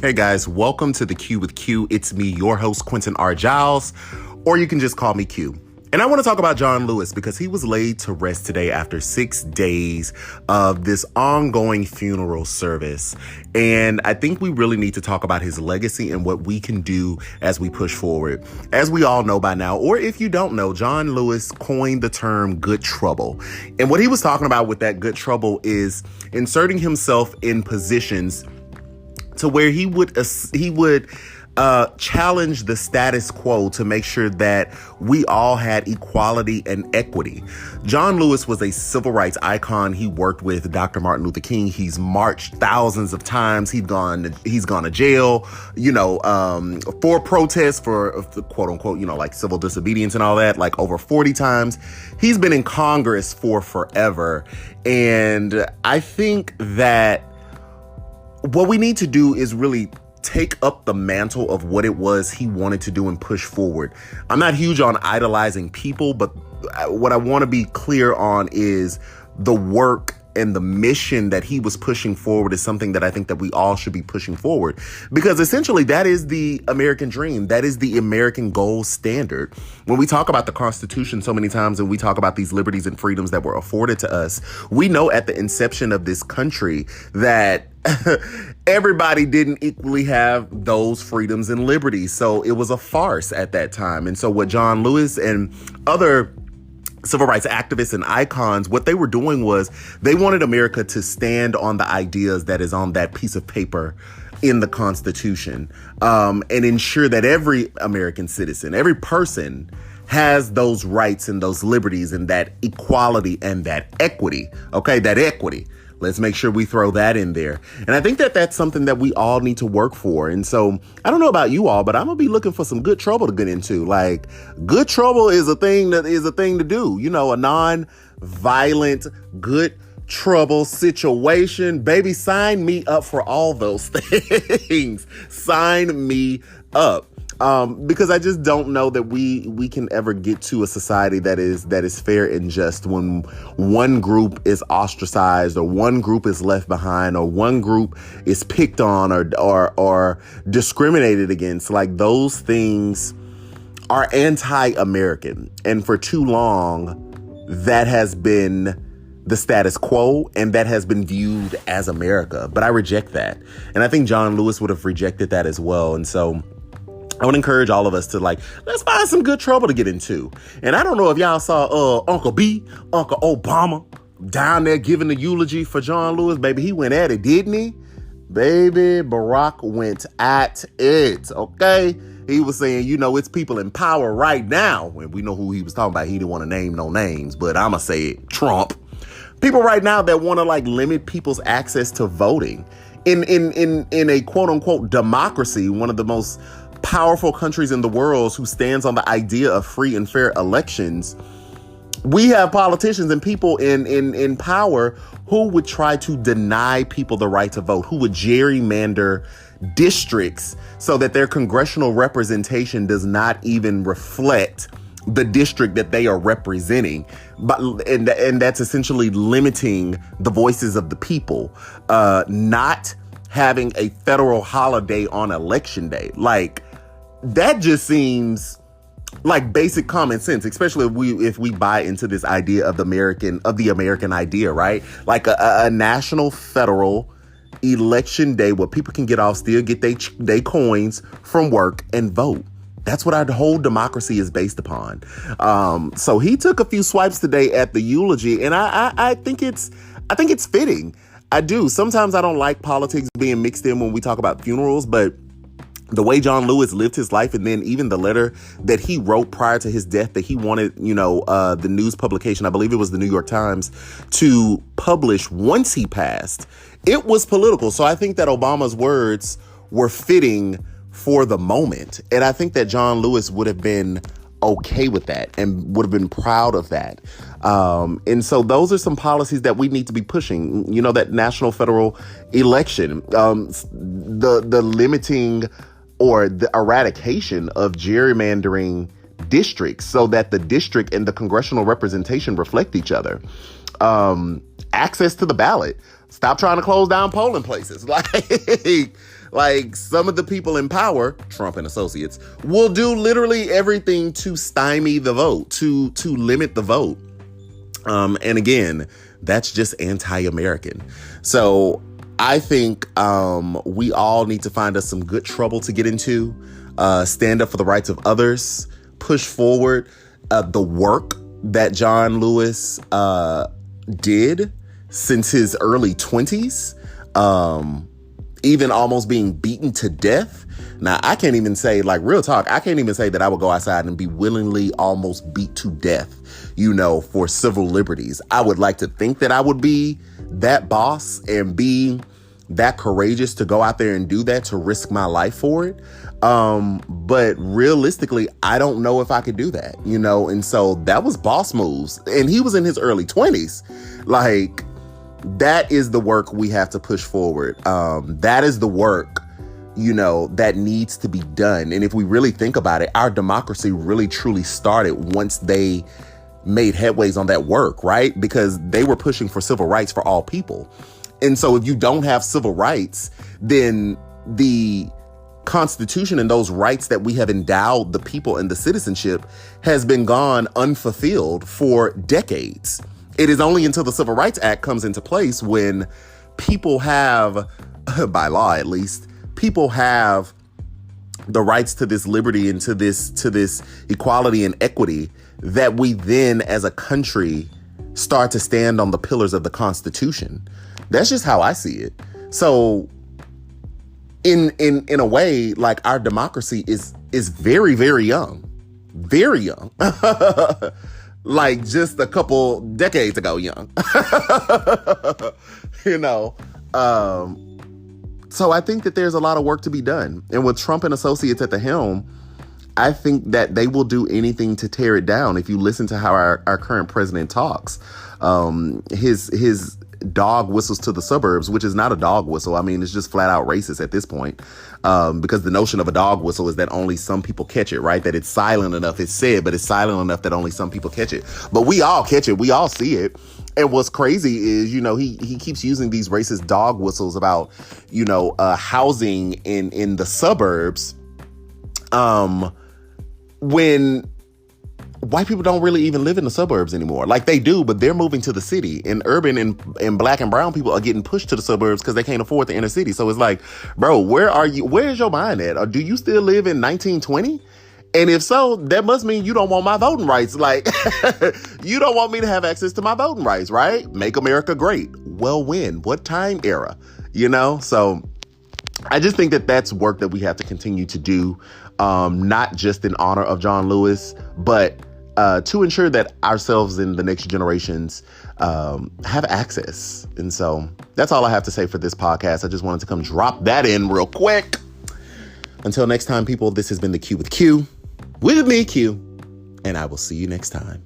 Hey guys, welcome to the Q with Q. It's me, your host, Quentin R. Giles, or you can just call me Q. And I want to talk about John Lewis because he was laid to rest today after 6 days of this ongoing funeral service. And I think we really need to talk about his legacy and what we can do as we push forward. As we all know by now, or if you don't know, John Lewis coined the term good trouble. And what he was talking about with that good trouble is inserting himself in positions to where he would challenge the status quo to make sure that we all had equality and equity. John Lewis was a civil rights icon. He worked with Dr. Martin Luther King. He's marched thousands of times. He's gone to jail, for protests for quote unquote, like civil disobedience and all that, like over 40 times. He's been in Congress for forever. And I think that what we need to do is really take up the mantle of what it was he wanted to do and push forward. I'm not huge on idolizing people, but what I want to be clear on is the work and the mission that he was pushing forward is something that I think that we all should be pushing forward, because essentially that is the American dream. That is the American gold standard. When we talk about the Constitution so many times and we talk about these liberties and freedoms that were afforded to us, we know at the inception of this country that everybody didn't equally have those freedoms and liberties. So it was a farce at that time. And so what John Lewis and other civil rights activists and icons, what they were doing was they wanted America to stand on the ideas that is on that piece of paper in the Constitution, and ensure that every American citizen, every person has those rights and those liberties and that equality and that equity. Okay, that equity. Let's make sure we throw that in there. And I think that that's something that we all need to work for. And so I don't know about you all, but I'm going to be looking for some good trouble to get into. Like, good trouble is a thing to do. A non-violent, good trouble situation. Baby, sign me up for all those things. Sign me up. Because I just don't know that we can ever get to a society that is fair and just when one group is ostracized or one group is left behind or one group is picked on or discriminated against. Like, those things are anti-American. And for too long, that has been the status quo, and that has been viewed as America. But I reject that. And I think John Lewis would have rejected that as well. And so I would encourage all of us to let's find some good trouble to get into. And I don't know if y'all saw Uncle Obama down there giving the eulogy for John Lewis. Baby, he went at it, didn't he? Baby, Barack went at it, okay? He was saying, it's people in power right now. And we know who he was talking about. He didn't want to name no names, but I'm going to say it, Trump. People right now that want to limit people's access to voting. In a quote unquote democracy, one of the most powerful countries in the world who stands on the idea of free and fair elections, we have politicians and people in power who would try to deny people the right to vote, who would gerrymander districts so that their congressional representation does not even reflect the district that they are representing. And that's essentially limiting the voices of the people, not having a federal holiday on election day. That just seems like basic common sense, especially if we buy into this idea of the American idea, right? Like a national federal election day where people can get off, still get they coins from work and vote. That's what our whole democracy is based upon. So he took a few swipes today at the eulogy, and I think it's fitting. I do. Sometimes I don't like politics being mixed in when we talk about funerals, but the way John Lewis lived his life, and then even the letter that he wrote prior to his death that he wanted, the news publication, I believe it was the New York Times, to publish once he passed, it was political. So I think that Obama's words were fitting for the moment. And I think that John Lewis would have been okay with that and would have been proud of that. And so those are some policies that we need to be pushing. That national federal election, the limiting or the eradication of gerrymandering districts so that the district and the congressional representation reflect each other. Access to the ballot. Stop trying to close down polling places. Like, some of the people in power, Trump and associates, will do literally everything to stymie the vote, to limit the vote. And again, that's just anti-American. So I think we all need to find us some good trouble to get into, stand up for the rights of others, push forward the work that John Lewis did since his early 20s, even almost being beaten to death. Now, I can't even say, like, real talk, I can't even say that I would go outside and be willingly almost beat to death, for civil liberties. I would like to think that I would be that boss and be that courageous to go out there and do that, to risk my life for it. But realistically, I don't know if I could do that, and so that was boss moves. And he was in his early 20s. Like, that is the work we have to push forward. That is the work, that needs to be done. And if we really think about it, our democracy really truly started once they made headways on that work, right? Because they were pushing for civil rights for all people. And so if you don't have civil rights, then the Constitution and those rights that we have endowed the people and the citizenship has been gone unfulfilled for decades. It is only until the Civil Rights Act comes into place when people have, by law at least, people have the rights to this liberty and to this equality and equity, that we then as a country start to stand on the pillars of the Constitution. That's just how I see it. So in a way, like, our democracy is very, very young, very young. Like, just a couple decades ago young. So I think that there's a lot of work to be done. And with Trump and associates at the helm, I think that they will do anything to tear it down. If you listen to how our current president talks, his dog whistles to the suburbs, which is not a dog whistle. I mean, it's just flat out racist at this point, because the notion of a dog whistle is that only some people catch it, right? That it's silent enough, it's said, but it's silent enough that only some people catch it. But we all catch it. We all see it. And what's crazy is, he keeps using these racist dog whistles about, housing in the suburbs, when white people don't really even live in the suburbs anymore. Like, they do, but they're moving to the city. And urban and black and brown people are getting pushed to the suburbs because they can't afford the inner city. So it's like, bro, where are you? Where's your mind at? Or do you still live in 1920? And if so, that must mean you don't want my voting rights. Like, you don't want me to have access to my voting rights, right? Make America great. Well, when? What time era? So I just think that that's work that we have to continue to do, not just in honor of John Lewis, but to ensure that ourselves and the next generations have access. And so that's all I have to say for this podcast. I just wanted to come drop that in real quick. Until next time, people, this has been The Q with Q. With me, Q. And I will see you next time.